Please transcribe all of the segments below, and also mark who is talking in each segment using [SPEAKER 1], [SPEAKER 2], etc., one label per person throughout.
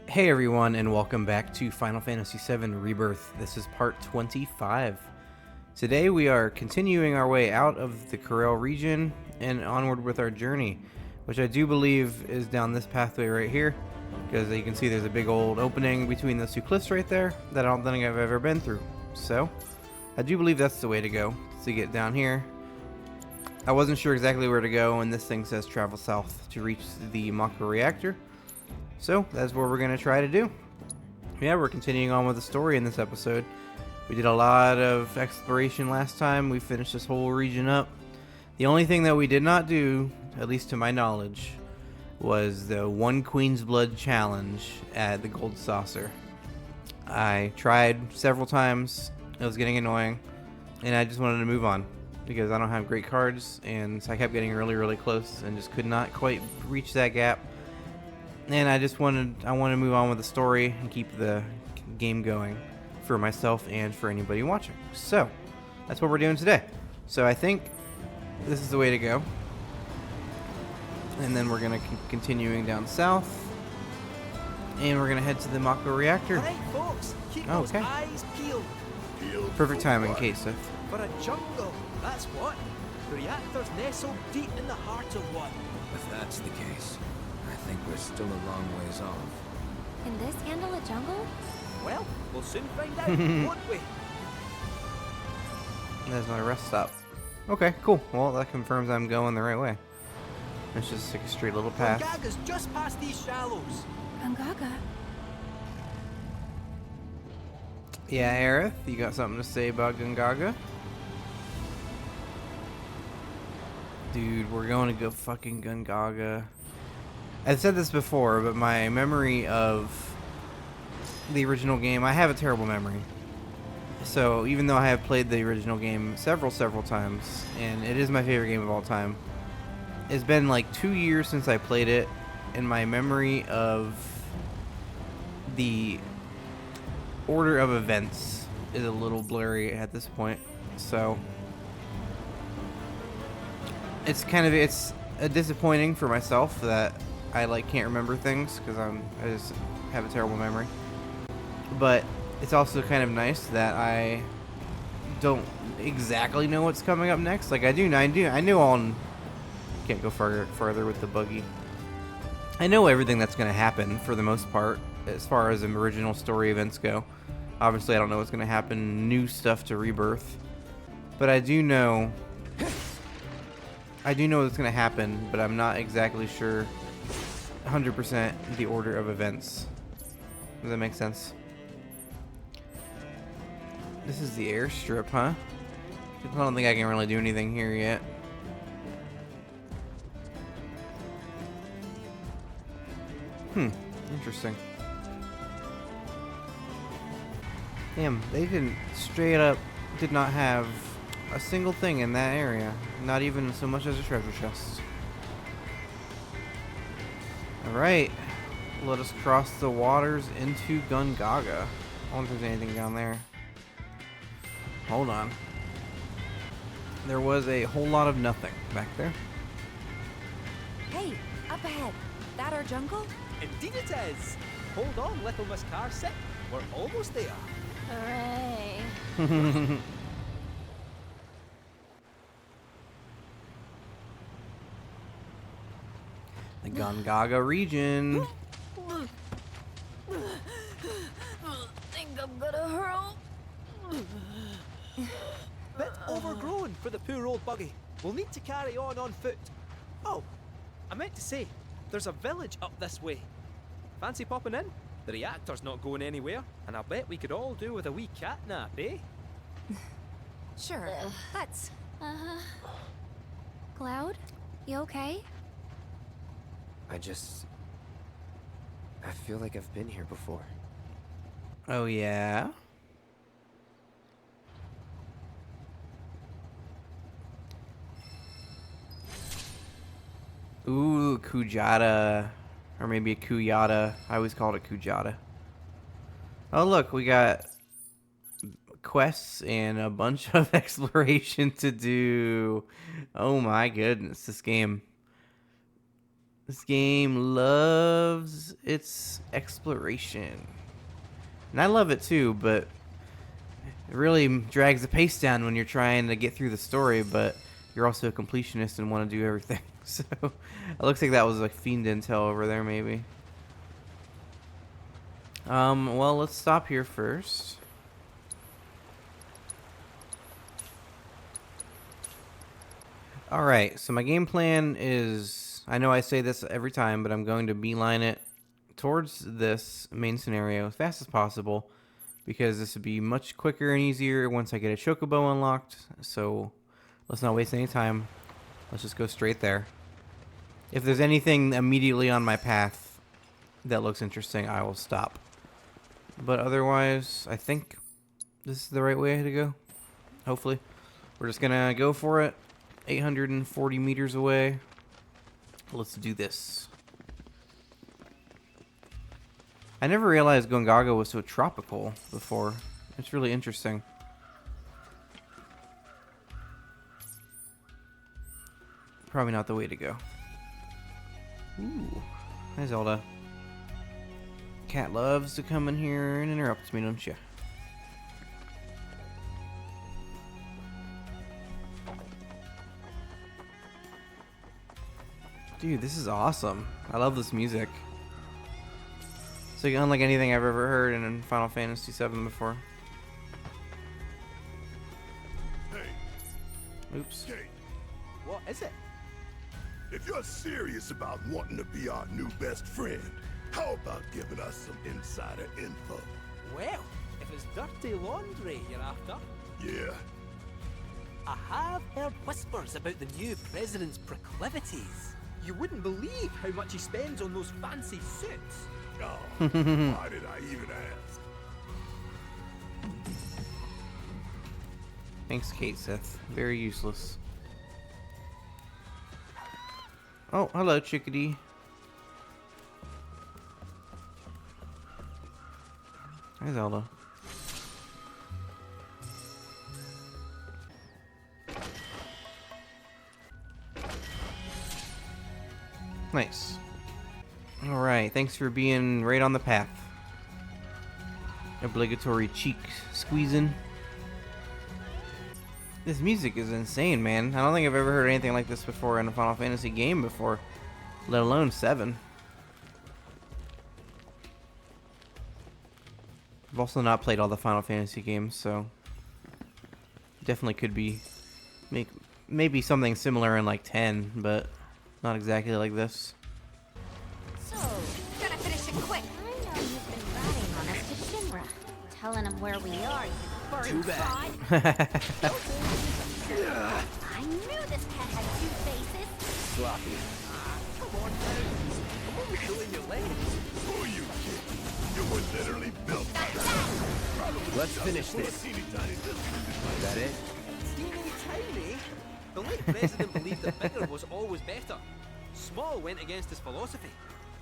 [SPEAKER 1] Hey everyone, and welcome back to Final Fantasy VII Rebirth. This is part 25. Today we are continuing our way out of the Corel region and onward with our journey, which I do believe is down this pathway right here, because you can see there's a big old opening between those two cliffs right there that I don't think I've ever been through. So, I do believe that's the way to go, to get down here. I wasn't sure exactly where to go, and this thing says travel south to reach the Mako reactor. So, that's what we're going to try to do. Yeah, we're continuing on with the story in this episode. We did a lot of exploration last time. We finished this whole region up. The only thing that we did not do, at least to my knowledge, was the One Queen's Blood challenge at the Gold Saucer. I tried several times. It was getting annoying. And I just wanted to move on, because I don't have great cards. And so I kept getting really close and just could not quite reach that gap. And I want to move on with the story and keep the game going for myself and for anybody watching. So, that's what we're doing today. So I think this is the way to go. And then we're going to continuing down south. And we're going to head to the Mako reactor.
[SPEAKER 2] Right, folks, keep those eyes peeled.
[SPEAKER 1] Perfect timing, Cissnei.
[SPEAKER 2] For a jungle, that's what. The reactor's nestled deep in the heart of one.
[SPEAKER 3] If that's the case, I think we're still a long ways off.
[SPEAKER 4] Can this handle a jungle?
[SPEAKER 2] Well, we'll soon find out, won't we?
[SPEAKER 1] That's my rest stop. Okay, cool. Well, that confirms I'm going the right way. It's just like a straight little path.
[SPEAKER 2] Gongaga's just past these shallows.
[SPEAKER 4] Gongaga.
[SPEAKER 1] Yeah, Aerith, you got something to say about Gongaga? Dude, we're going to go fucking Gongaga. I've said this before, but my memory of the original game, I have a terrible memory. So even though I have played the original game several times, and it is my favorite game of all time, it's been like 2 years since I played it, and my memory of the order of events is a little blurry at this point. So it's disappointing for myself that I can't remember things, because I just have a terrible memory. But it's also kind of nice that I don't exactly know what's coming up next. I know on can't go farther with the buggy. I know everything that's going to happen for the most part as far as the original story events go. Obviously, I don't know what's going to happen, new stuff to Rebirth, but I do know what's going to happen, but I'm not exactly sure 100% the order of events. Does that make sense? This is the airstrip, huh? I don't think I can really do anything here yet. Interesting. Damn, they did not have a single thing in that area. Not even so much as a treasure chest. Alright. Let us cross the waters into Gongaga. I wonder if there's anything down there. Hold on. There was a whole lot of nothing back there.
[SPEAKER 4] Hey, up ahead. That our jungle?
[SPEAKER 2] Indeed it is. Hold on, little Miss Carsick. We're almost there.
[SPEAKER 4] Hooray.
[SPEAKER 1] The Gongaga region.
[SPEAKER 4] Think I'm gonna hurl.
[SPEAKER 2] Bit overgrown for the poor old buggy. We'll need to carry on foot. Oh, I meant to say, there's a village up this way. Fancy popping in? The reactor's not going anywhere, and I bet we could all do with a wee cat nap, eh?
[SPEAKER 4] Sure, let's. Cloud, you okay?
[SPEAKER 3] I feel like I've been here before.
[SPEAKER 1] Oh yeah? Ooh, Kujata. Or maybe a Kuyata. I always called it Kujata. Oh look, we got quests and a bunch of exploration to do. Oh my goodness, this game. This game loves its exploration. And I love it too, but it really drags the pace down when you're trying to get through the story, but you're also a completionist and want to do everything. So it looks like that was like fiend intel over there, maybe. Well, let's stop here first. Alright, so my game plan is, I know I say this every time, but I'm going to beeline it towards this main scenario as fast as possible, because this would be much quicker and easier once I get a chocobo unlocked. So let's not waste any time. Let's just go straight there. If there's anything immediately on my path that looks interesting, I will stop. But otherwise, I think this is the right way to go. Hopefully. We're just gonna go for it. 840 meters away. Let's do this. I never realized Gongaga was so tropical before. It's really interesting. Probably not the way to go. Ooh. Hi, Zelda. Cat loves to come in here and interrupt me, don't you? Dude, this is awesome. I love this music. It's like unlike anything I've ever heard in Final Fantasy VII before.
[SPEAKER 5] Hey.
[SPEAKER 1] Oops.
[SPEAKER 5] Hey,
[SPEAKER 2] What is it?
[SPEAKER 5] if you're serious about wanting to be our new best friend, how about giving us some insider info?
[SPEAKER 2] Well, if it's dirty laundry you're after,
[SPEAKER 5] Yeah,
[SPEAKER 2] I have heard whispers about the new president's proclivities. You wouldn't believe how much he spends on those fancy suits.
[SPEAKER 5] oh, why did I even ask?
[SPEAKER 1] Thanks, Kate Sith. Very useless. Oh, hello, chickadee. Hi, Zelda. Nice. Alright, thanks for being right on the path. Obligatory cheek squeezing. This music is insane, man. I don't think I've ever heard anything like this before in a Final Fantasy game before, let alone 7. I've also not played all the Final Fantasy games, so definitely could be maybe something similar in like 10, but not exactly like this.
[SPEAKER 4] So, gotta finish it quick. I know you've been ratting on us to Shinra. Telling him where we are, you furry
[SPEAKER 2] Too bad.
[SPEAKER 4] fraud. I knew this cat had 2 faces.
[SPEAKER 2] Sloppy. Come on now. I'm only pulling your legs.
[SPEAKER 5] Who are you kidding? You were literally built by that.
[SPEAKER 3] Let's finish this.
[SPEAKER 5] Teeny tiny little.
[SPEAKER 3] Is that it?
[SPEAKER 2] Teeny tiny. The late president believed that bigger was always better. Small went against his philosophy.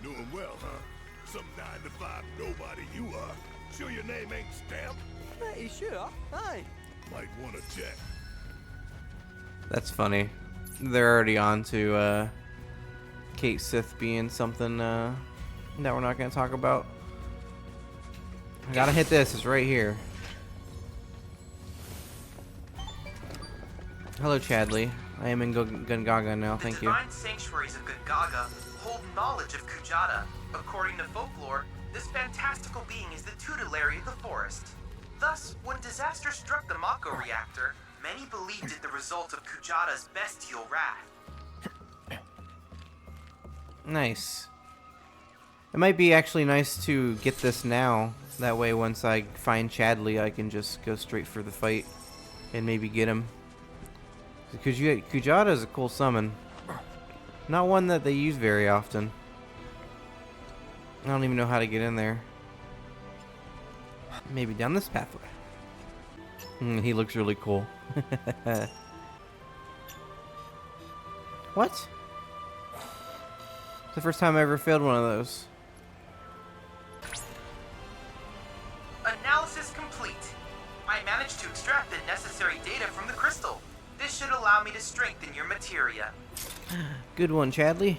[SPEAKER 5] Doing well, huh? Some 9-to-5 nobody you are. Sure your name ain't stamped?
[SPEAKER 2] Pretty sure. Aye.
[SPEAKER 5] Might wanna check.
[SPEAKER 1] That's funny. They're already on to Kate Sith being something that we're not going to talk about. I gotta hit this. It's right here. Hello, Chadley. I am in Gongaga now. Thank you.
[SPEAKER 6] The divine sanctuaries of Gongaga hold knowledge of Kujata. According to folklore, this fantastical being is the tutelary of the forest. Thus, when disaster struck the Mako reactor, many believed it the result of Kujata's bestial wrath.
[SPEAKER 1] Nice. It might be actually nice to get this now. That way, once I find Chadley, I can just go straight for the fight and maybe get him. Because Kujata is a cool summon. Not one that they use very often. I don't even know how to get in there. Maybe down this pathway. He looks really cool. What? It's the first time I ever failed one of those.
[SPEAKER 6] Analysis complete. I managed to extract the necessary data from the crystal. This should allow me to strengthen your materia.
[SPEAKER 1] Good one, Chadley.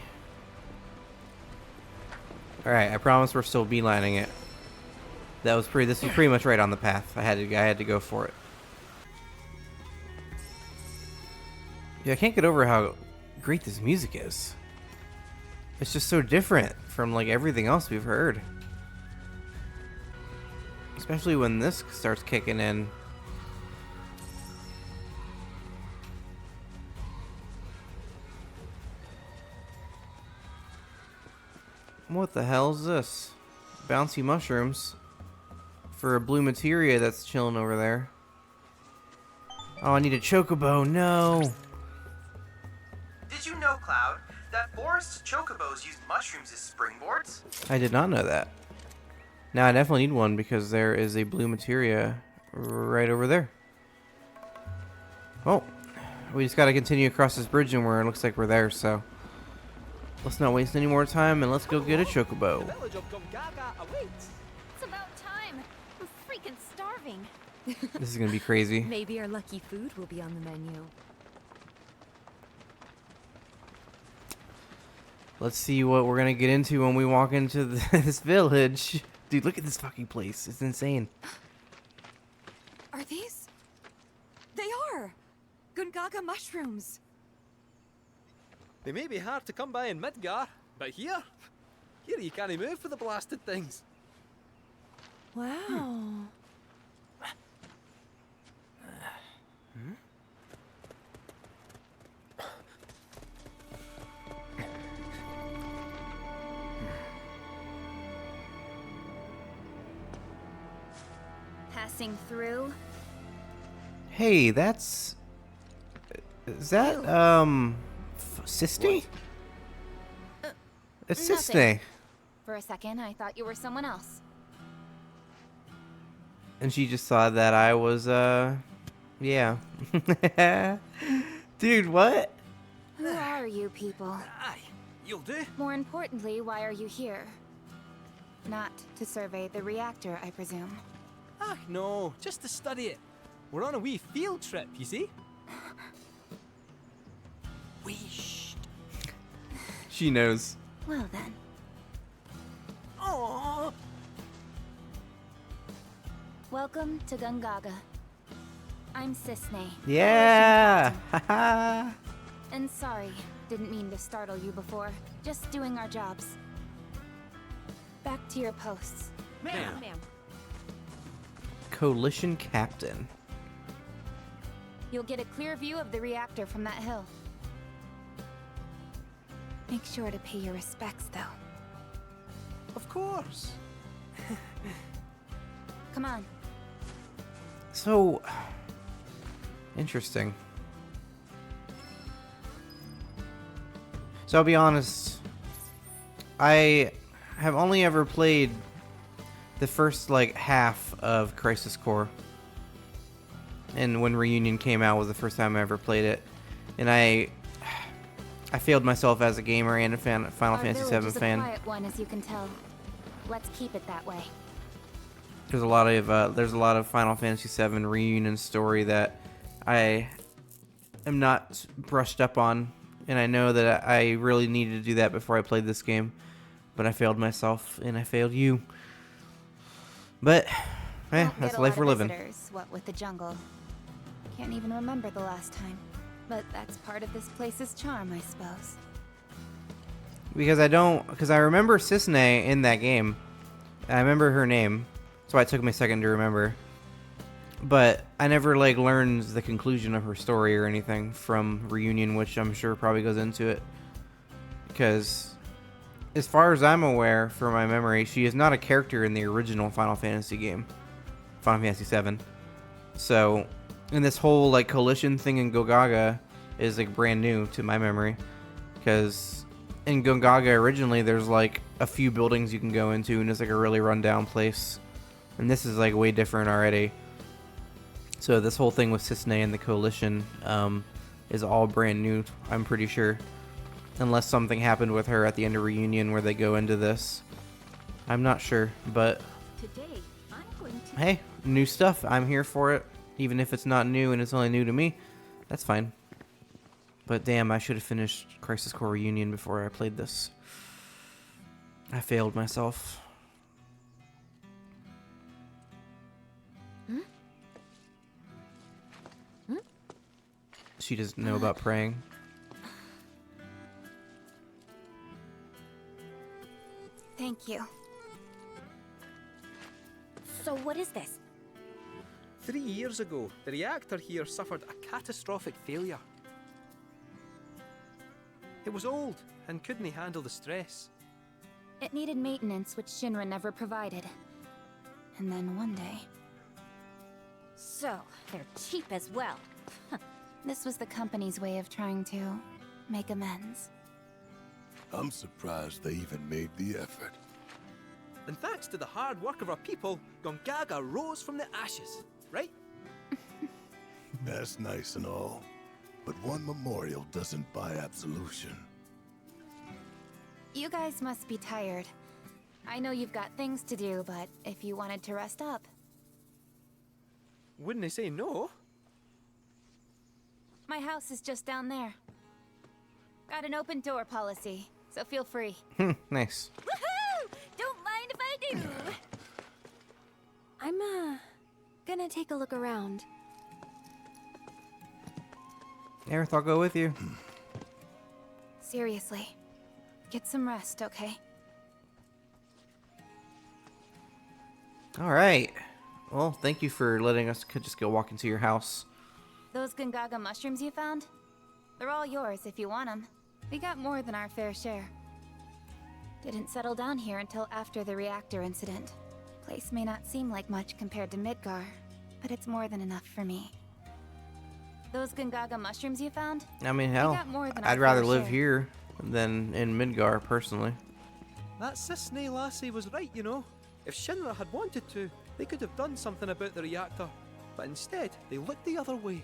[SPEAKER 1] Alright, I promise we're still beelining it. This was pretty much right on the path. I had to go for it. Yeah, I can't get over how great this music is. It's just so different from like everything else we've heard. Especially when this starts kicking in. What the hell is this? Bouncy mushrooms for a blue materia that's chilling over there. Oh, I need a chocobo. No.
[SPEAKER 6] Did you know, Cloud, that forest chocobos use mushrooms as springboards?
[SPEAKER 1] I did not know that. Now I definitely need one because there is a blue materia right over there. Oh, we just got to continue across this bridge and it looks like we're there, so let's not waste any more time and let's go get a chocobo.
[SPEAKER 2] The village of Gongaga awaits.
[SPEAKER 4] It's about time. I'm freaking starving.
[SPEAKER 1] This is going to be crazy.
[SPEAKER 7] Maybe our lucky food will be on the menu.
[SPEAKER 1] Let's see what we're going to get into when we walk into this village. Dude, look at this fucking place. It's insane.
[SPEAKER 7] Are these? They are! Gongaga mushrooms.
[SPEAKER 2] They may be hard to come by in Midgar, but here you can't move for the blasted things.
[SPEAKER 7] Wow.
[SPEAKER 4] Passing through.
[SPEAKER 1] Hey, that's... Is that, Cissnei? It's
[SPEAKER 4] Nothing.
[SPEAKER 1] Cissnei.
[SPEAKER 4] For a second, I thought you were someone else.
[SPEAKER 1] And she just saw that I was, yeah. Dude, what?
[SPEAKER 4] Who are you people?
[SPEAKER 2] Aye, you'll do.
[SPEAKER 4] More importantly, why are you here? Not to survey the reactor, I presume.
[SPEAKER 2] Ah, no, just to study it. We're on a wee field trip, you see? Whee.
[SPEAKER 1] She knows.
[SPEAKER 4] Well then.
[SPEAKER 2] Aww.
[SPEAKER 4] Welcome to Gongaga. I'm Cissnei.
[SPEAKER 1] Yeah! Haha!
[SPEAKER 4] And sorry, didn't mean to startle you before. Just doing our jobs. Back to your posts.
[SPEAKER 2] Ma'am.
[SPEAKER 1] Coalition Captain.
[SPEAKER 4] You'll get a clear view of the reactor from that hill. Make sure to pay your respects, though.
[SPEAKER 2] Of course.
[SPEAKER 4] Come on.
[SPEAKER 1] So... interesting. So I'll be honest, I have only ever played the first like half of Crisis Core, and when Reunion came out was the first time I ever played it, and I failed myself as a gamer and a Final Fantasy VII
[SPEAKER 4] Our
[SPEAKER 1] fan.
[SPEAKER 4] village is a quiet one, as you can tell. Let's keep it that way.
[SPEAKER 1] There's a lot of Final Fantasy VII Reunion story that I am not brushed up on, and I know that I really needed to do that before I played this game, but I failed myself and I failed you. But
[SPEAKER 4] Don't
[SPEAKER 1] that's
[SPEAKER 4] get
[SPEAKER 1] the life
[SPEAKER 4] a
[SPEAKER 1] we're
[SPEAKER 4] lot of
[SPEAKER 1] living.
[SPEAKER 4] visitors, what with the jungle. Can't even remember the last time. But that's part of this place's charm, I suppose.
[SPEAKER 1] Because I remember Cissnei in that game. I remember her name. That's why it took me a second to remember. But I never like learned the conclusion of her story or anything from Reunion, which I'm sure probably goes into it. Because as far as I'm aware, from my memory, she is not a character in the original Final Fantasy game. Final Fantasy VII. So, and this whole like coalition thing in Gongaga is like brand new to my memory. Because in Gongaga originally there's like a few buildings you can go into and it's like a really rundown place. And this is like way different already. So this whole thing with Cissnei and the coalition is all brand new, I'm pretty sure. Unless something happened with her at the end of Reunion where they go into this. I'm not sure, but
[SPEAKER 4] Today, I'm going to...
[SPEAKER 1] hey, new stuff. I'm here for it. Even if it's not new and it's only new to me, that's fine. But damn, I should have finished Crisis Core Reunion before I played this. I failed myself. She doesn't know about praying.
[SPEAKER 7] Thank you.
[SPEAKER 4] So what is this?
[SPEAKER 2] 3 years ago, the reactor here suffered a catastrophic failure. It was old and couldn't handle the stress.
[SPEAKER 7] It needed maintenance, which Shinra never provided. And then one day...
[SPEAKER 4] So, they're cheap as well.
[SPEAKER 7] This was the company's way of trying to make amends.
[SPEAKER 5] I'm surprised they even made the effort.
[SPEAKER 2] And thanks to the hard work of our people, Gongaga rose from the ashes, right?
[SPEAKER 5] That's nice and all, but one memorial doesn't buy absolution.
[SPEAKER 7] You guys must be tired. I know you've got things to do, but if you wanted to rest up...
[SPEAKER 2] Wouldn't I say no?
[SPEAKER 7] My house is just down there. Got an open door policy, so feel free.
[SPEAKER 1] Nice.
[SPEAKER 7] Woohoo! Don't mind if I do! I'm, gonna take a look around.
[SPEAKER 1] Aerith, I'll go with you.
[SPEAKER 7] Seriously. Get some rest, okay?
[SPEAKER 1] Alright. Well, thank you for letting us just go walk into your house.
[SPEAKER 7] Those Gongaga mushrooms you found? They're all yours if you want them. We got more than our fair share. Didn't settle down here until after the reactor incident. Place may not seem like much compared to Midgar, but it's more than enough for me. Those Gongaga mushrooms you found?
[SPEAKER 1] I mean,
[SPEAKER 7] We
[SPEAKER 1] hell,
[SPEAKER 7] got more than our
[SPEAKER 1] I'd rather
[SPEAKER 7] fair
[SPEAKER 1] live
[SPEAKER 7] share.
[SPEAKER 1] here than in Midgar, personally.
[SPEAKER 2] That Cissnei lassie was right, you know. If Shinra had wanted to, they could have done something about the reactor. But instead, they looked the other way.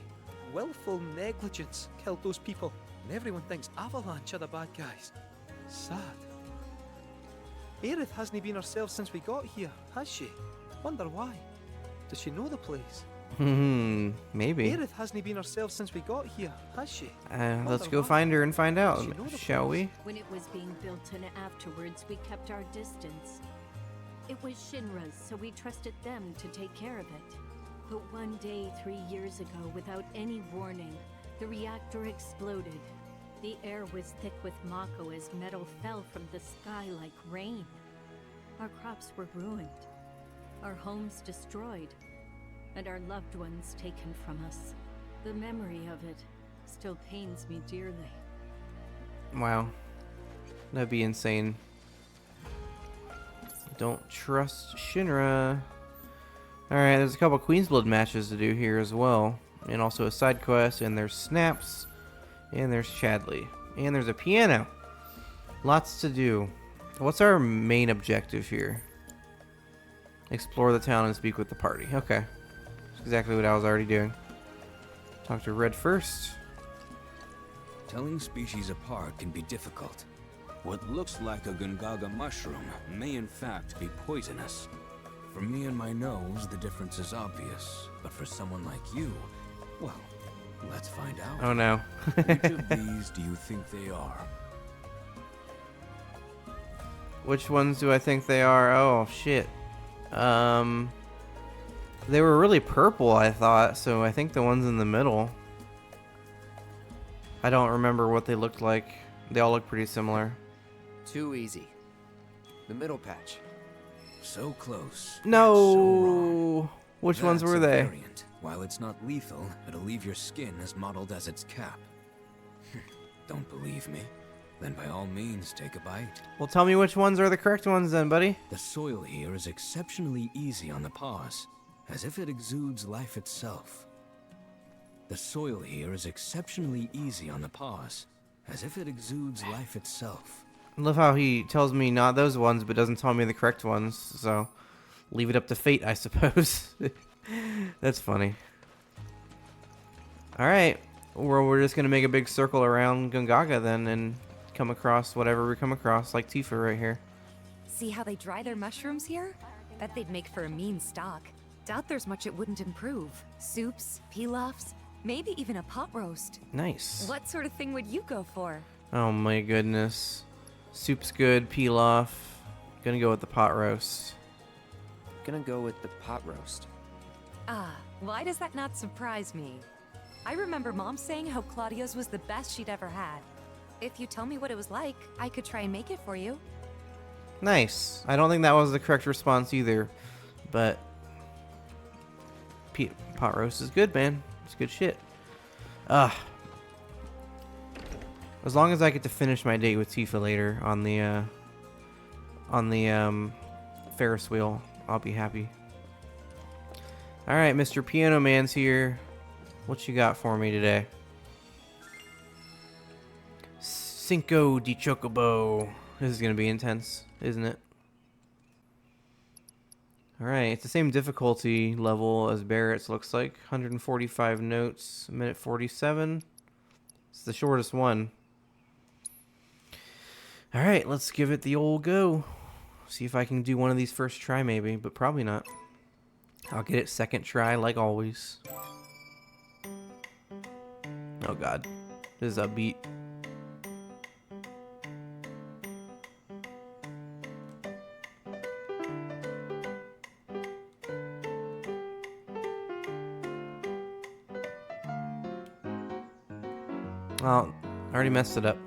[SPEAKER 2] Willful negligence killed those people, and everyone thinks Avalanche are the bad guys. Sad. Aerith hasn't been herself since we got here, has she? Wonder why. Does she know the place?
[SPEAKER 1] Maybe.
[SPEAKER 2] Aerith hasn't been herself since we got here, has she?
[SPEAKER 1] Let's
[SPEAKER 2] Wonder
[SPEAKER 1] go
[SPEAKER 2] why.
[SPEAKER 1] find her and find out,
[SPEAKER 2] Does she know the
[SPEAKER 1] shall we?
[SPEAKER 2] place?
[SPEAKER 8] When it was being built and afterwards, we kept our distance. It was Shinra's, so we trusted them to take care of it. But one day, 3 years ago, without any warning, the reactor exploded. The air was thick with Mako as metal fell from the sky like rain. Our crops were ruined, our homes destroyed, and our loved ones taken from us. The memory of it still pains me dearly.
[SPEAKER 1] Wow. That'd be insane. Don't trust Shinra. Alright, there's a couple Queen's Blood matches to do here as well. And also a side quest, and there's Snaps, and there's Chadley. And there's a piano. Lots to do. What's our main objective here? Explore the town and speak with the party. Okay. That's exactly what I was already doing. Talk to Red first.
[SPEAKER 3] Telling species apart can be difficult. What looks like a Gongaga mushroom may in fact be poisonous. For me and my nose, the difference is obvious. But for someone like you, well, let's find out.
[SPEAKER 1] Oh no.
[SPEAKER 3] Which of these do you think they are?
[SPEAKER 1] Which ones do I think they are? Oh shit. They were really purple, I thought, so I think the ones in the middle. I don't remember what they looked like. They all look pretty similar.
[SPEAKER 9] Too easy. The middle patch.
[SPEAKER 3] So close.
[SPEAKER 1] No.
[SPEAKER 3] yet so wrong.
[SPEAKER 1] Which ones
[SPEAKER 3] That's
[SPEAKER 1] were
[SPEAKER 3] a
[SPEAKER 1] they?
[SPEAKER 3] variant. While it's not lethal, it'll leave your skin as mottled as its cap. Don't believe me? Then by all means, take a bite.
[SPEAKER 1] Well, tell me which ones are the correct ones then, buddy.
[SPEAKER 3] The soil here is exceptionally easy on the paws, as if it exudes life itself. The soil here is exceptionally easy on the paws, as if it exudes life itself.
[SPEAKER 1] I love how he tells me not those ones, but doesn't tell me the correct ones. So, leave it up to fate, I suppose. That's funny. Alright. Well, we're just going to make a big circle around Gongaga then and come across whatever we come across, like Tifa right here.
[SPEAKER 7] See how they dry their mushrooms here? Bet they'd make for a mean stock. Doubt there's much it wouldn't improve. Soups, pilafs, maybe even a pot roast.
[SPEAKER 1] Nice.
[SPEAKER 7] What sort of thing would you go for?
[SPEAKER 1] Oh my goodness. Soup's good, pilaf. Gonna go with the pot roast.
[SPEAKER 9] Gonna go with the pot roast.
[SPEAKER 10] Ah, why does that not surprise me? I remember Mom saying how Claudio's was the best she'd ever had. If you tell me what it was like, I could try and make it for you.
[SPEAKER 1] Nice. I don't think that was the correct response either, but pot roast is good, man. It's good shit. As long as I get to finish my date with Tifa later on the Ferris wheel, I'll be happy. All right, Mr. Piano Man's here. What you got for me today? Cinco de Chocobo. This is gonna be intense, isn't it? Alright, it's the same difficulty level as Barrett's, looks like. 145 notes, minute 47. It's the shortest one. Alright, let's give it the old go. See if I can do one of these first try maybe, but probably not. I'll get it second try like always. Oh god. This is upbeat. Oh, I already messed it up.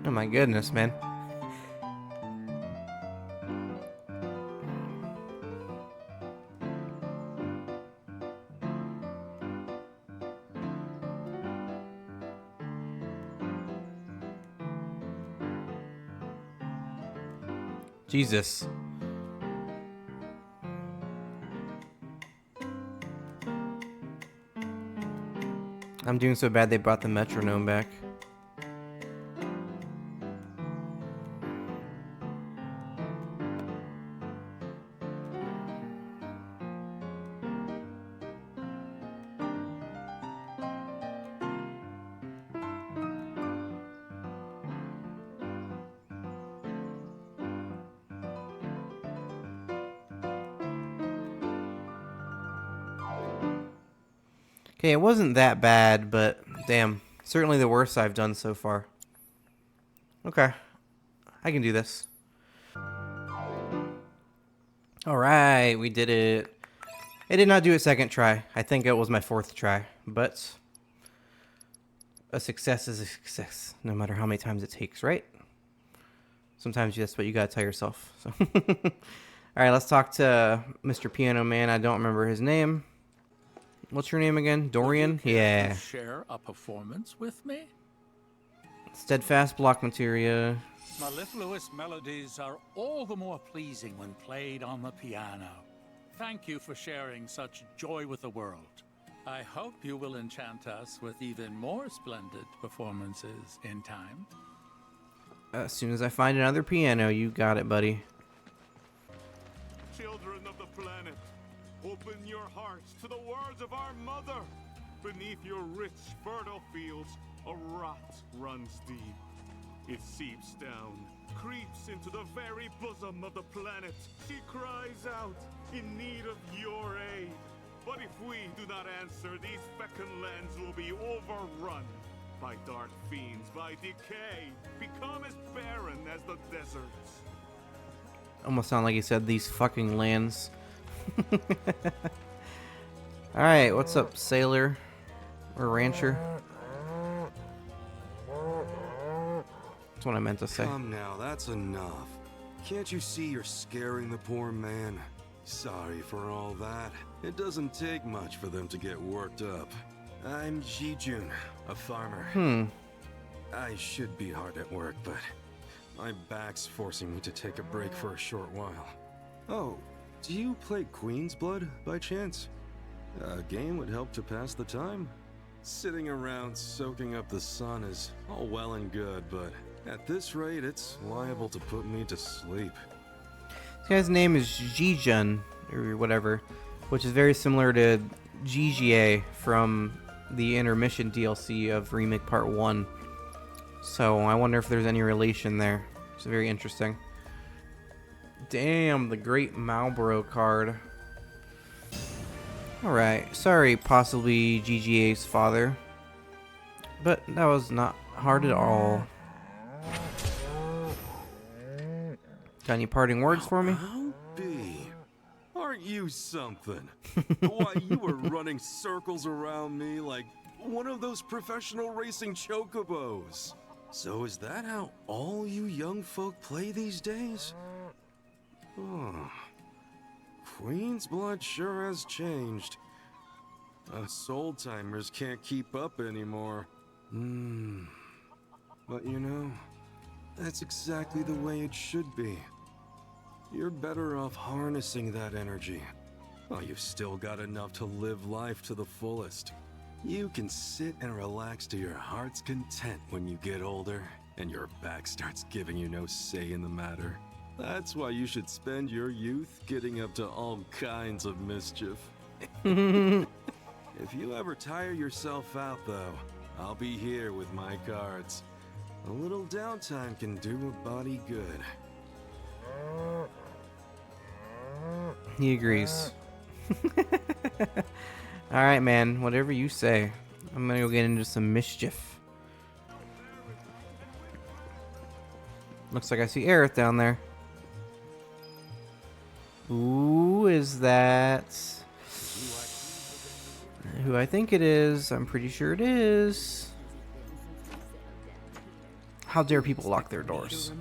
[SPEAKER 1] Oh my goodness, man. Jesus. I'm doing so bad they brought the metronome back. Okay, it wasn't that bad, but damn, certainly the worst I've done so far. Okay, I can do this. Alright, we did it. I did not do it second try. I think it was my fourth try, but a success is a success, no matter how many times it takes, right? Sometimes that's what you gotta tell yourself. So. Alright, let's talk to Mr. Piano Man. I don't remember his name. What's your name again? Dorian? Yeah.
[SPEAKER 11] Share a performance with me?
[SPEAKER 1] Steadfast block materia.
[SPEAKER 11] Mellifluous melodies are all the more pleasing when played on the piano. Thank you for sharing such joy with the world. I hope you will enchant us with even more splendid performances in time.
[SPEAKER 1] As soon as I find another piano, you got it, buddy.
[SPEAKER 5] Children of the planet, open your hearts to the words of our mother. Beneath your rich, fertile fields, a rot runs deep. It seeps down, creeps into the very bosom of the planet. She cries out in need of your aid. But if we do not answer, these fecund lands will be overrun by dark fiends, by decay, become as barren as the deserts.
[SPEAKER 1] Almost sound like he said these fucking lands. Alright, what's up, sailor? Or rancher? That's what I meant to say.
[SPEAKER 12] Come now, that's enough. Can't you see you're scaring the poor man? Sorry for all that. It doesn't take much for them to get worked up. I'm Jijun, a farmer. I should be hard at work, but my back's forcing me to take a break for a short while. Oh, do you play Queen's Blood by chance? A game would help to pass the time. Sitting around soaking up the sun is all well and good, but At this rate, it's liable to put me to sleep.
[SPEAKER 1] This guy's name is Jijun, or whatever, which is very similar to GGA from the intermission DLC of Remake Part 1. So I wonder if there's any relation there. It's very interesting. Damn, the Great Malboro card. Alright, sorry, possibly GGA's father. But that was not hard at all. Got any parting words for me?
[SPEAKER 12] I'll be. Aren't you something? Why, you were running circles around me like one of those professional racing chocobos. So is that how all you young folk play these days? Oh. Queen's blood sure has changed. Us old-timers can't keep up anymore. But you know, that's exactly the way it should be. You're better off harnessing that energy. While you've still got enough to live life to the fullest. You can sit and relax to your heart's content when you get older, and your back starts giving you no say in the matter. That's why you should spend your youth getting up to all kinds of mischief. If you ever tire yourself out, though, I'll be here with my cards. A little downtime can do a body good.
[SPEAKER 1] He agrees. Alright, man. Whatever you say. I'm gonna go get into some mischief. Looks like I see Aerith down there. Ooh, is that who I think it is? I'm pretty sure it is. How dare people lock their doors?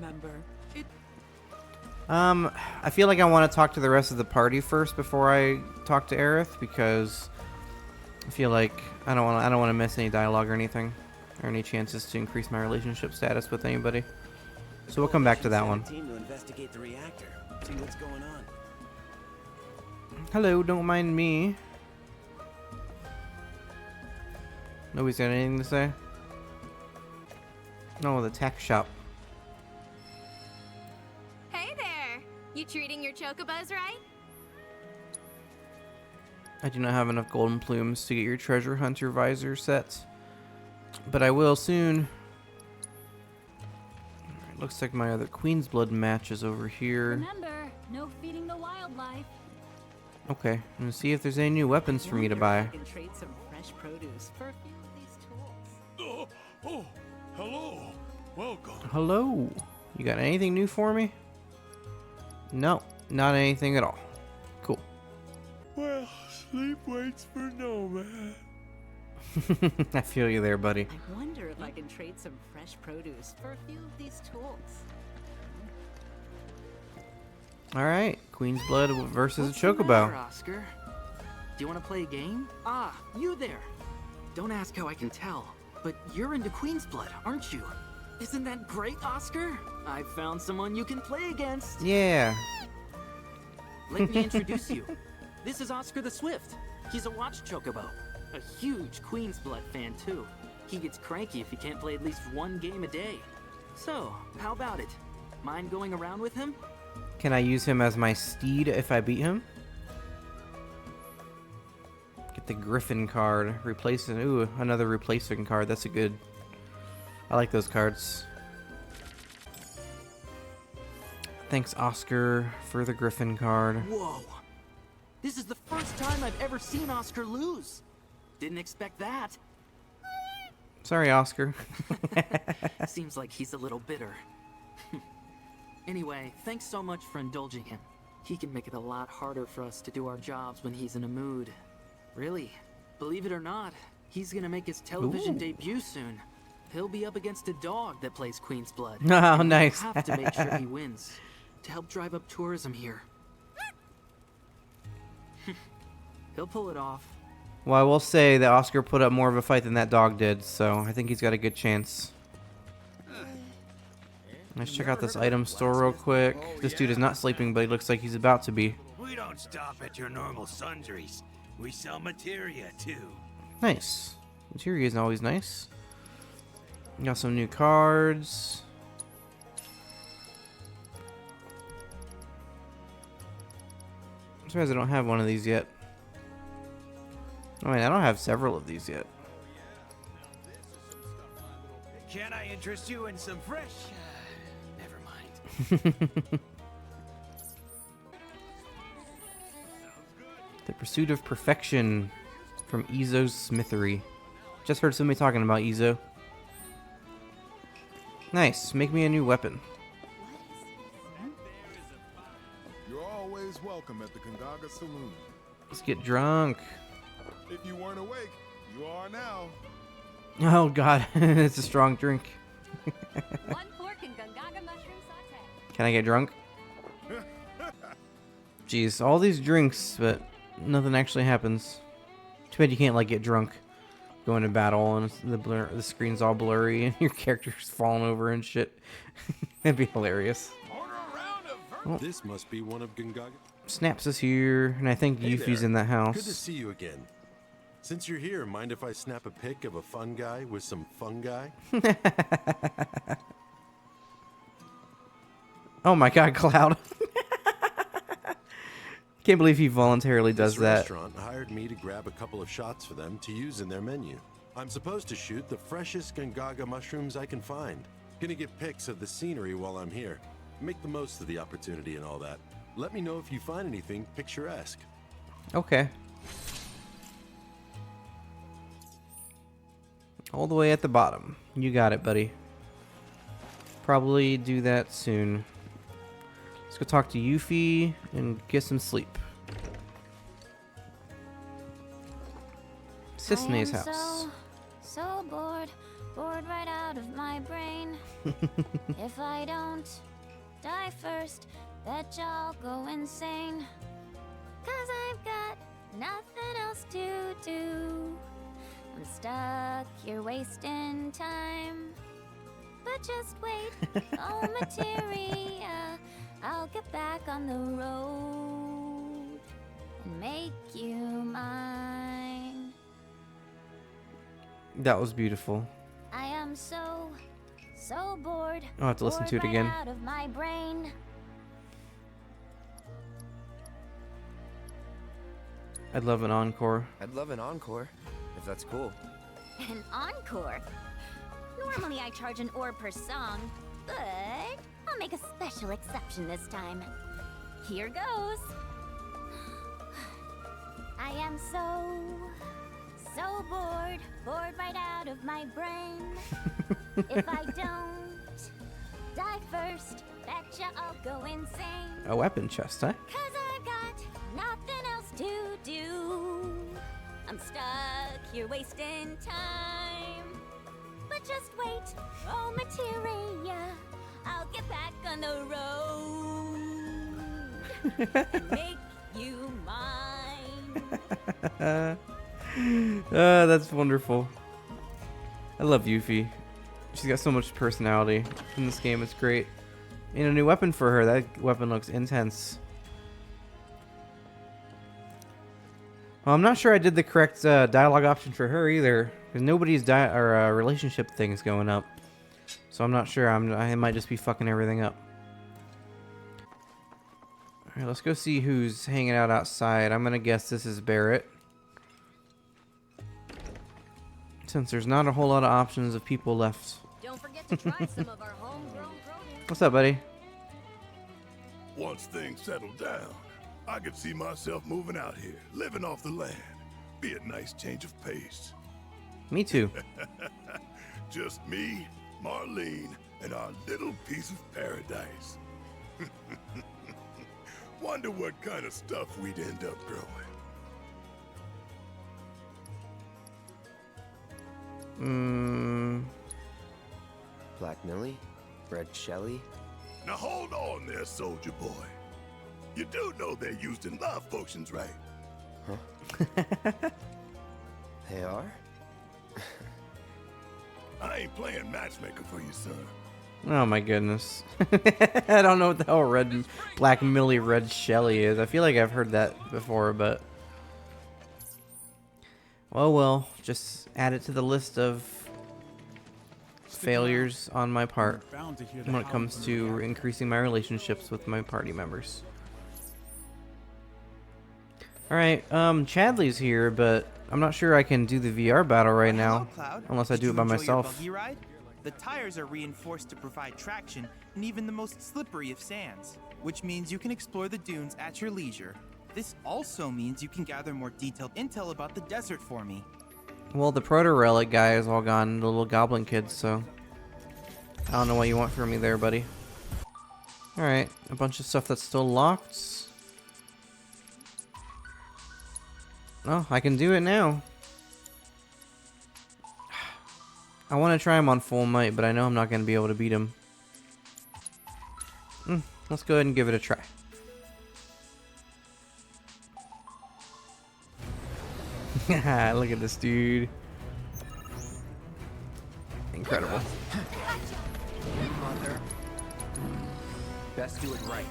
[SPEAKER 1] I feel like I want to talk to the rest of the party first before I talk to Aerith, because I feel like I don't want to miss any dialogue or anything, or any chances to increase my relationship status with anybody. So we'll come back to that one.
[SPEAKER 13] Team to investigate the reactor. See what's going on.
[SPEAKER 1] Hello, don't mind me. Nobody's got anything to say? No, the tech shop.
[SPEAKER 14] Hey there! You treating your chocobos right?
[SPEAKER 1] I do not have enough golden plumes to get your treasure hunter visor set, but I will soon. Alright, looks like my other Queen's Blood match is over here.
[SPEAKER 8] Remember, no feeding the wildlife.
[SPEAKER 1] Okay, I'm gonna see if there's any new weapons for me to buy.
[SPEAKER 15] I can trade some fresh produce for a few of these tools.
[SPEAKER 5] Oh, hello. Welcome.
[SPEAKER 1] Hello. You got anything new for me? No, not anything at all. Cool.
[SPEAKER 5] Well, sleep waits for no man.
[SPEAKER 1] I feel you there, buddy.
[SPEAKER 15] I wonder if I can trade some fresh produce for a few of these tools.
[SPEAKER 1] Alright, Queen's Blood versus
[SPEAKER 15] What's
[SPEAKER 1] a
[SPEAKER 15] the matter,
[SPEAKER 1] chocobo.
[SPEAKER 15] Oscar? Do you want to play a game? Ah, you there. Don't ask how I can tell, but you're into Queen's Blood, aren't you? Isn't that great, Oscar? I found someone you can play against.
[SPEAKER 1] Yeah.
[SPEAKER 15] Let me introduce you. This is Oscar the Swift. He's a watch chocobo. A huge Queen's Blood fan, too. He gets cranky if he can't play at least one game a day. So, how about it? Mind going around with him?
[SPEAKER 1] Can I use him as my steed if I beat him? Get the Griffin card. Replace it. Ooh, another replacing card. That's a good. I like those cards. Thanks, Oscar, for the Griffin card.
[SPEAKER 15] Whoa! This is the first time I've ever seen Oscar lose. Didn't expect that.
[SPEAKER 1] Sorry, Oscar.
[SPEAKER 15] Seems like he's a little bitter. Anyway, thanks so much for indulging him. He can make it a lot harder for us to do our jobs when he's in a mood. Really, believe it or not, he's gonna make his television debut soon. He'll be up against a dog that plays Queen's Blood.
[SPEAKER 1] Oh, nice.
[SPEAKER 15] We'll have to make sure he wins to help drive up tourism here. He'll pull it off.
[SPEAKER 1] Well, I will say that Oscar put up more of a fight than that dog did, so I think he's got a good chance. Let's check out this item store real quick. This dude is not sleeping, but he looks like he's about to be.
[SPEAKER 13] We don't stop at your normal sundries. We sell materia too.
[SPEAKER 1] Nice. Materia is always nice. Got some new cards. surprised I don't have one of these yet. I mean, I don't have several of these yet.
[SPEAKER 13] Can I interest you in some fresh? Never mind.
[SPEAKER 1] The Pursuit of Perfection from Izo's Smithery. Just heard somebody talking about Izo. Nice. Make me a new weapon.
[SPEAKER 16] You're always welcome at the Gongaga Saloon.
[SPEAKER 1] Let's get drunk.
[SPEAKER 16] If you weren't awake, you are now.
[SPEAKER 1] Oh god, it's a strong drink.
[SPEAKER 10] One pork and Gongaga mushroom saute.
[SPEAKER 1] Can I get drunk? Jeez, all these drinks, but nothing actually happens. Too bad you can't like get drunk, go into battle, and the screen's all blurry and your character's falling over and shit. That'd be hilarious.
[SPEAKER 17] Oh. This must be one of Gongaga.
[SPEAKER 1] Snaps is here, and I think Yuffie's in that house.
[SPEAKER 17] Good to see you again. Since you're here, mind if I snap a pic of a fun guy with some fungi?
[SPEAKER 1] Oh my god, Cloud. Can't believe he voluntarily does
[SPEAKER 17] this
[SPEAKER 1] that.
[SPEAKER 17] Restaurant hired me to grab a couple of shots for them to use in their menu. I'm supposed to shoot the freshest Gongaga mushrooms I can find. Gonna get pics of the scenery while I'm here. Make the most of the opportunity and all that. Let me know if you find anything picturesque.
[SPEAKER 1] Okay. All the way at the bottom. You got it, buddy. Probably do that soon. Let's go talk to Yuffie and get some sleep. Cissnei's house.
[SPEAKER 4] So bored right out of my brain. If I don't die first, bet y'all go insane. 'Cause I've got nothing else to do. I'm stuck here wasting time. But just wait, oh materia, I'll get back on the road and make you mine.
[SPEAKER 1] That was beautiful.
[SPEAKER 4] I am so bored.
[SPEAKER 1] I'll have to listen to it again.
[SPEAKER 4] Out of my brain.
[SPEAKER 1] I'd love an encore.
[SPEAKER 9] I'd love an encore, if that's cool.
[SPEAKER 4] An encore? Normally I charge an orb per song, but I'll make a special exception this time. Here goes. I am so bored right out of my brain. If I don't die first, betcha I'll go insane.
[SPEAKER 1] A weapon chest, huh?
[SPEAKER 4] 'Cause I've got nothing else to do. I'm stuck here wasting time. But just wait, oh materia, I'll get back on the road and make you mine.
[SPEAKER 1] That's wonderful. I love Yuffie. She's got so much personality in this game. It's great. And a new weapon for her. That weapon looks intense. Well, I'm not sure I did the correct dialogue option for her either, because nobody's relationship thing's going up. So I'm not sure. I might just be fucking everything up. All right, let's go see who's hanging out outside. I'm gonna guess this is Barrett, since there's not a whole lot of options of people left.
[SPEAKER 8] Don't forget to try some of our homegrown produce.
[SPEAKER 1] What's up, buddy?
[SPEAKER 18] Once things settle down, I could see myself moving out here, living off the land. Be a nice change of pace.
[SPEAKER 1] Me too.
[SPEAKER 18] Just me, Marlene, and our little piece of paradise. Wonder what kind of stuff we'd end up growing.
[SPEAKER 9] Black Millie? Red Shelly?
[SPEAKER 18] Now hold on there, soldier boy. You do know they're used in love potions, right?
[SPEAKER 9] Huh? They are?
[SPEAKER 18] I ain't playing matchmaker for you, son.
[SPEAKER 1] Oh my goodness. I don't know what the hell Black Millie Red Shelly is. I feel like I've heard that before, but... well, just add it to the list of failures on my part when it comes to increasing my relationships with my party members. Alright, Chadley's here, but I'm not sure I can do the VR battle right now.
[SPEAKER 6] Hello, Cloud.
[SPEAKER 1] Unless I
[SPEAKER 6] Did
[SPEAKER 1] do
[SPEAKER 6] you
[SPEAKER 1] it by
[SPEAKER 6] enjoy
[SPEAKER 1] myself.
[SPEAKER 6] Your buggy ride? The tires are reinforced to provide traction in even the most slippery of sands, which means you can explore the dunes at your leisure. This also means you can gather more detailed intel about the desert for me.
[SPEAKER 1] Well, the proto-relic guy is all gone, the little goblin kids, so... I don't know what you want from me there, buddy. Alright, a bunch of stuff that's still locked. Oh, I can do it now. I want to try him on full might, but I know I'm not going to be able to beat him. Let's go ahead and give it a try. Look at this dude. Incredible.
[SPEAKER 9] Mother. Best do it right.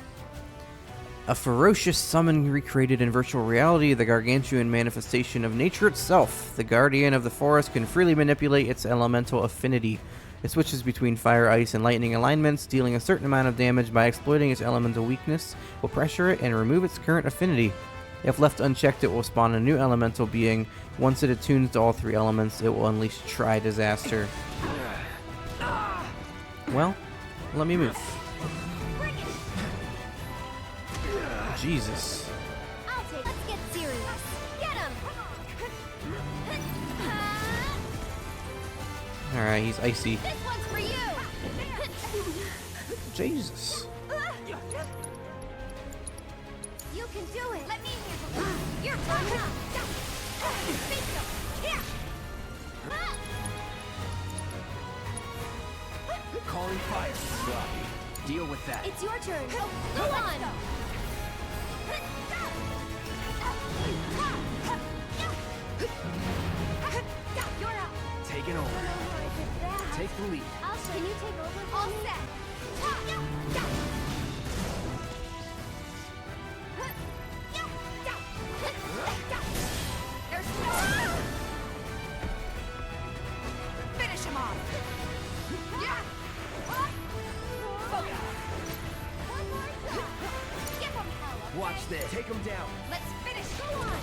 [SPEAKER 1] A ferocious summon recreated in virtual reality, the gargantuan manifestation of nature itself. The guardian of the forest can freely manipulate its elemental affinity. It switches between fire, ice, and lightning alignments, dealing a certain amount of damage by exploiting its elemental weakness, will pressure it and remove its current affinity. If left unchecked, it will spawn a new elemental being. Once it attunes to all three elements, it will unleash Tri-Disaster. Well, let me move. Jesus.
[SPEAKER 4] I'll take. Let's get serious. Get him.
[SPEAKER 1] Alright, he's icy.
[SPEAKER 4] This one's for you.
[SPEAKER 1] Jesus.
[SPEAKER 4] You can do it. Let me handle it. You're turn up. Here.
[SPEAKER 9] Calling fire. Sloppy. Deal with that.
[SPEAKER 4] It's your turn. Go on. You're up.
[SPEAKER 9] Taking over. Take the lead.
[SPEAKER 4] Can you take over? All set. There's no. Finish him off. Give him hell. Okay?
[SPEAKER 9] Watch this. Take him down.
[SPEAKER 4] Let's finish. Go on.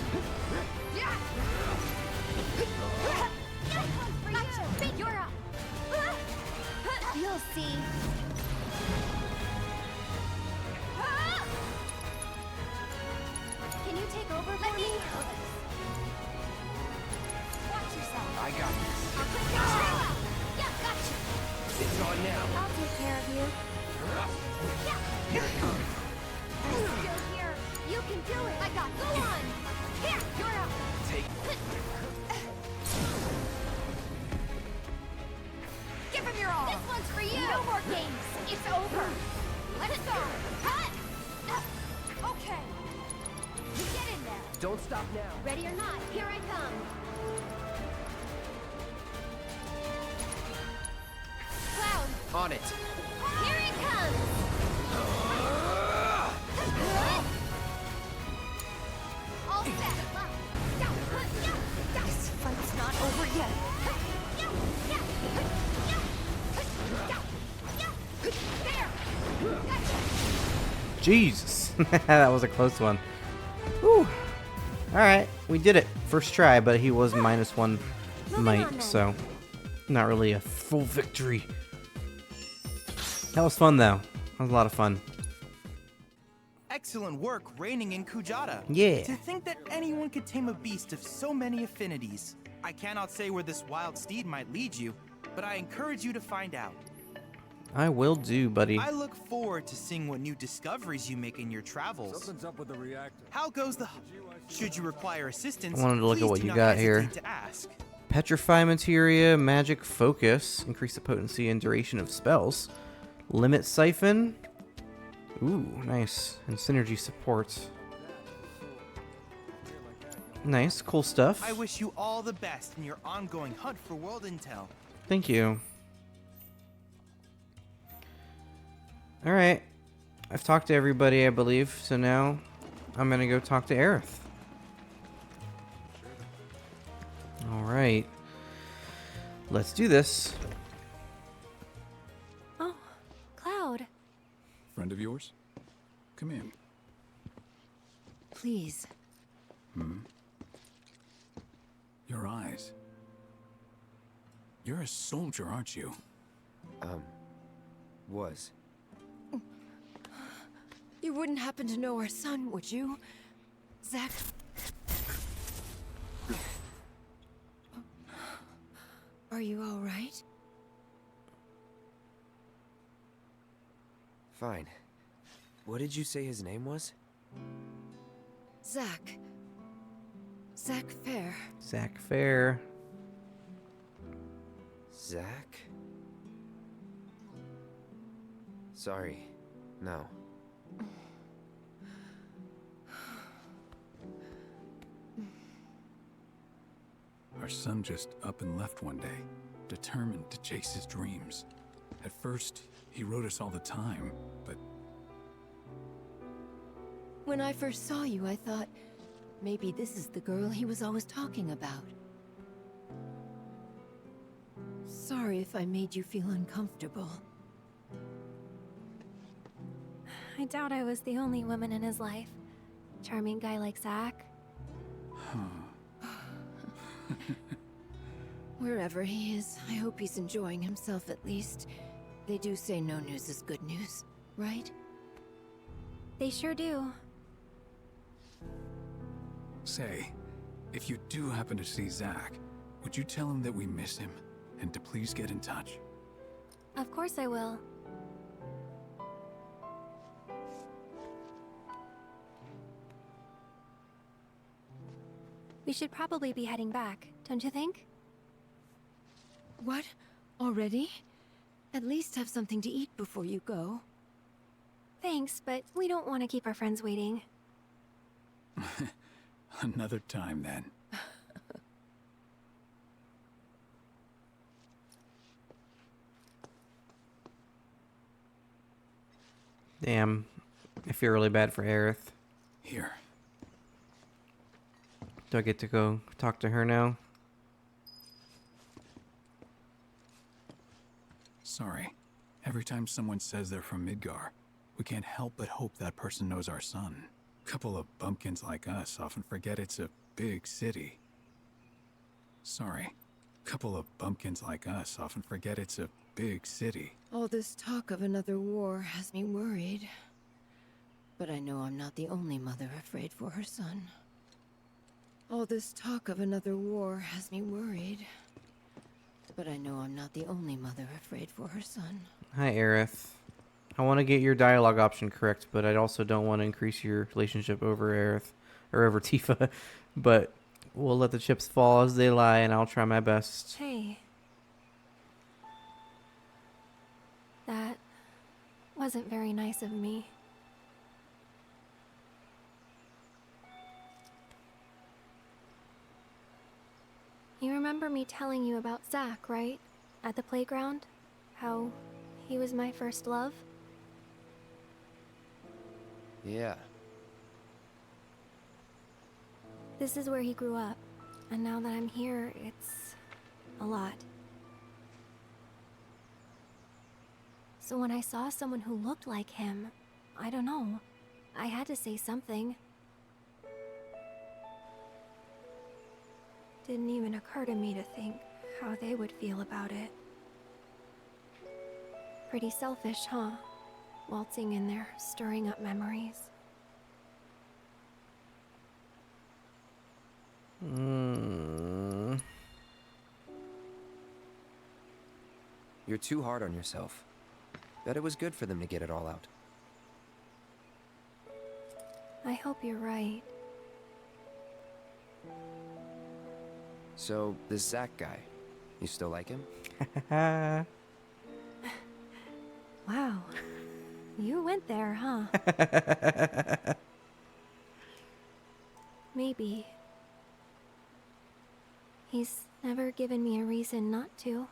[SPEAKER 4] Gotcha. You're up. You'll see. Can you take over for me? Watch yourself.
[SPEAKER 9] I got this.
[SPEAKER 4] I'll put your trail out. Yeah, gotcha.
[SPEAKER 9] It's on now.
[SPEAKER 4] I'll take care of you. Yeah.
[SPEAKER 9] Here it comes.
[SPEAKER 4] Still here. You can do it. I got. Go on. Here, you're up.
[SPEAKER 9] Take.
[SPEAKER 4] Give him your all. This one's for you. No more games. It's over. Let's go. Cut. Okay. Get in there.
[SPEAKER 9] Don't stop now.
[SPEAKER 4] Ready or not, here I come. Cloud.
[SPEAKER 9] On it.
[SPEAKER 4] Here he comes. All set. This fight's not over yet.
[SPEAKER 1] Jesus. That was a close one. Whew. Alright, we did it. First try, but he was -1 might, so not really a full victory. That was fun, though. That was a lot of fun.
[SPEAKER 6] Excellent work reigning in Kujata.
[SPEAKER 1] Yeah.
[SPEAKER 6] To think that anyone could tame a beast of so many affinities. I cannot say where this wild steed might lead you, but I encourage you to find out.
[SPEAKER 1] I will do, buddy.
[SPEAKER 6] I look forward to seeing what new discoveries you make in your travels.
[SPEAKER 16] Something's up with the reactor.
[SPEAKER 6] How goes the... Should you require assistance,
[SPEAKER 1] I wanted to look at
[SPEAKER 6] please
[SPEAKER 1] what
[SPEAKER 6] do
[SPEAKER 1] you
[SPEAKER 6] not
[SPEAKER 1] got
[SPEAKER 6] hesitate
[SPEAKER 1] here.
[SPEAKER 6] to ask.
[SPEAKER 1] Petrify materia, magic focus, increase the potency and duration of spells. Limit siphon. Ooh, nice. And synergy support. Nice, cool stuff.
[SPEAKER 6] I wish you all the best in your ongoing hunt for world intel.
[SPEAKER 1] Thank you. Alright. I've talked to everybody, I believe, so now I'm gonna go talk to Aerith. Alright. Let's do this.
[SPEAKER 10] Oh, Cloud.
[SPEAKER 19] Friend of yours? Come in.
[SPEAKER 10] Please.
[SPEAKER 19] Your eyes. You're a soldier, aren't you?
[SPEAKER 9] Was.
[SPEAKER 20] You wouldn't happen to know our son, would you? Zack? Are you all right?
[SPEAKER 9] Fine. What did you say his name was?
[SPEAKER 20] Zack. Zack Fair.
[SPEAKER 1] Zack Fair.
[SPEAKER 9] Zack? Sorry. No.
[SPEAKER 19] Our son just up and left one day, determined to chase his dreams. At first, he wrote us all the time, but
[SPEAKER 20] When I first saw you, I thought maybe this is the girl he was always talking about. Sorry if I made you feel uncomfortable.
[SPEAKER 4] I doubt I was the only woman in his life. Charming guy like Zack.
[SPEAKER 20] Wherever he is, I hope he's enjoying himself at least. They do say no news is good news, right?
[SPEAKER 4] They sure do.
[SPEAKER 19] say, if you do happen to see Zack, would you tell him that we miss him and to please get in touch?
[SPEAKER 4] Of course I will. We should probably be heading back, don't you think?
[SPEAKER 20] What? Already? At least have something to eat before you go.
[SPEAKER 4] Thanks, but we don't want to keep our friends waiting.
[SPEAKER 19] Another time, then.
[SPEAKER 1] Damn. I feel really bad for Aerith.
[SPEAKER 19] Here.
[SPEAKER 1] Do I get to go talk to her now?
[SPEAKER 19] Sorry. Every time someone says they're from Midgar, we can't help but hope that person knows our son. Couple of bumpkins like us often forget it's a big city. Sorry. Couple of bumpkins like us often forget it's a big city.
[SPEAKER 20] All this talk of another war has me worried. But I know I'm not the only mother afraid for her son. All this talk of another war has me worried. But I know I'm not the only mother afraid for her son.
[SPEAKER 1] Hi, Aerith. I want to get your dialogue option correct, but I also don't want to increase your relationship over Aerith, or over Tifa. But we'll let the chips fall as they lie, and I'll try my best.
[SPEAKER 4] Hey. That wasn't very nice of me. You remember me telling you about Zack, right? At the playground? How he was my first love?
[SPEAKER 9] Yeah.
[SPEAKER 4] This is where he grew up, and now that I'm here, it's a lot. So when I saw someone who looked like him, I don't know, I had to say something. Didn't even occur to me to think how they would feel about it. Pretty selfish, huh? Waltzing in there, stirring up memories.
[SPEAKER 9] You're too hard on yourself. Bet it was good for them to get it all out.
[SPEAKER 4] I hope you're right.
[SPEAKER 9] So, this Zack guy, you still like him?
[SPEAKER 4] Wow. You went there, huh? Maybe. He's never given me a reason not to.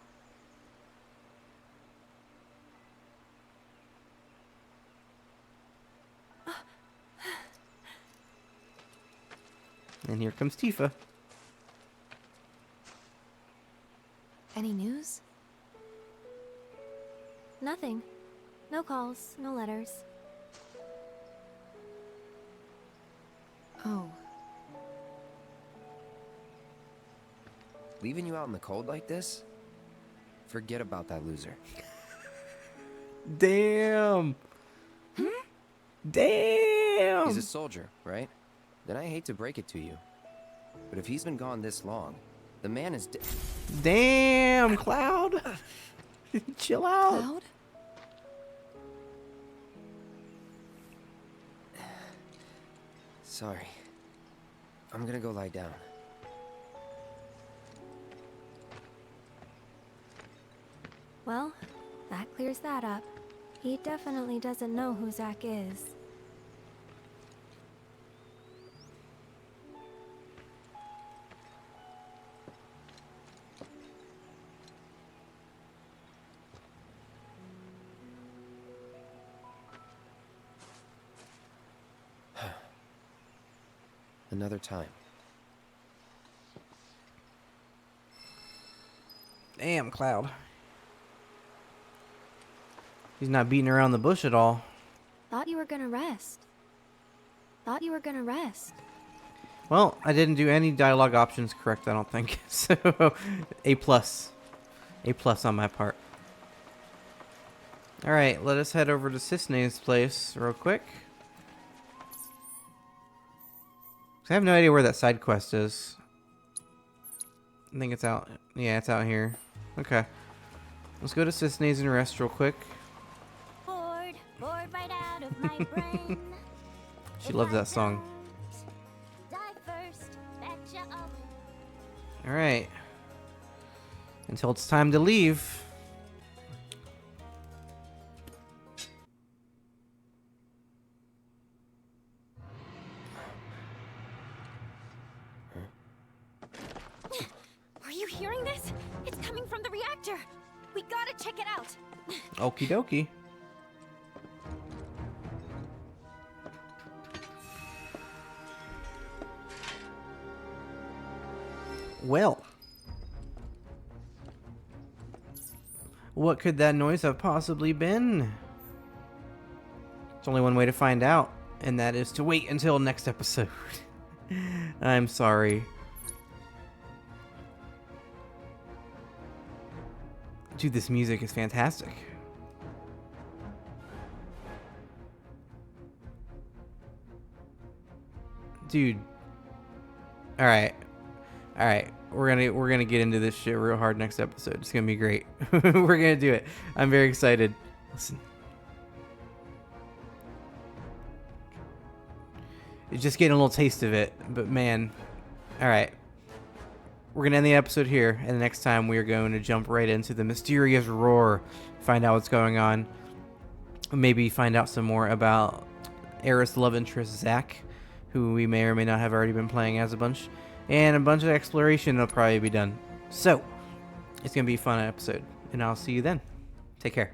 [SPEAKER 1] And here comes Tifa.
[SPEAKER 4] Any news? Nothing. No calls, no letters.
[SPEAKER 20] Oh.
[SPEAKER 9] Leaving you out in the cold like this? Forget about that loser.
[SPEAKER 1] Damn. Damn.
[SPEAKER 9] He's a soldier, right? Then I hate to break it to you. But if he's been gone this long, the man is dead.
[SPEAKER 1] Damn, Cloud. Chill out.
[SPEAKER 7] Cloud?
[SPEAKER 9] Sorry. I'm gonna go lie down.
[SPEAKER 4] Well, that clears that up. He definitely doesn't know who Zack is.
[SPEAKER 9] Another time.
[SPEAKER 1] Damn, Cloud. He's not beating around the bush at all.
[SPEAKER 4] Thought you were gonna rest. Thought you were gonna rest.
[SPEAKER 1] Well, I didn't do any dialogue options correct, I don't think. So, A+. A+ on my part. Alright, let us head over to Cissnei's place real quick. I have no idea where that side quest is. I think it's out. Yeah, it's out here. Okay. Let's go to Cissnei's and rest real quick.
[SPEAKER 4] Bored right out of my brain.
[SPEAKER 1] She loves that song.
[SPEAKER 4] Die first, betcha I'll...
[SPEAKER 1] Alright. Until it's time to leave.
[SPEAKER 7] Are you hearing this? It's coming from the reactor. We gotta check it out.
[SPEAKER 1] Okie dokie. Well. What could that noise have possibly been? There's only one way to find out, and that is to wait until next episode. I'm sorry. Dude, this music is fantastic. Dude. Alright. Alright. We're gonna get into this shit real hard next episode. It's gonna be great. We're gonna do it. I'm very excited. Listen. It's just getting a little taste of it, but man. Alright. We're going to end the episode here, and the next time we are going to jump right into the mysterious roar, find out what's going on, maybe find out some more about Aerith's love interest, Zack, who we may or may not have already been playing as a bunch, and a bunch of exploration will probably be done. So, it's going to be a fun episode, and I'll see you then. Take care.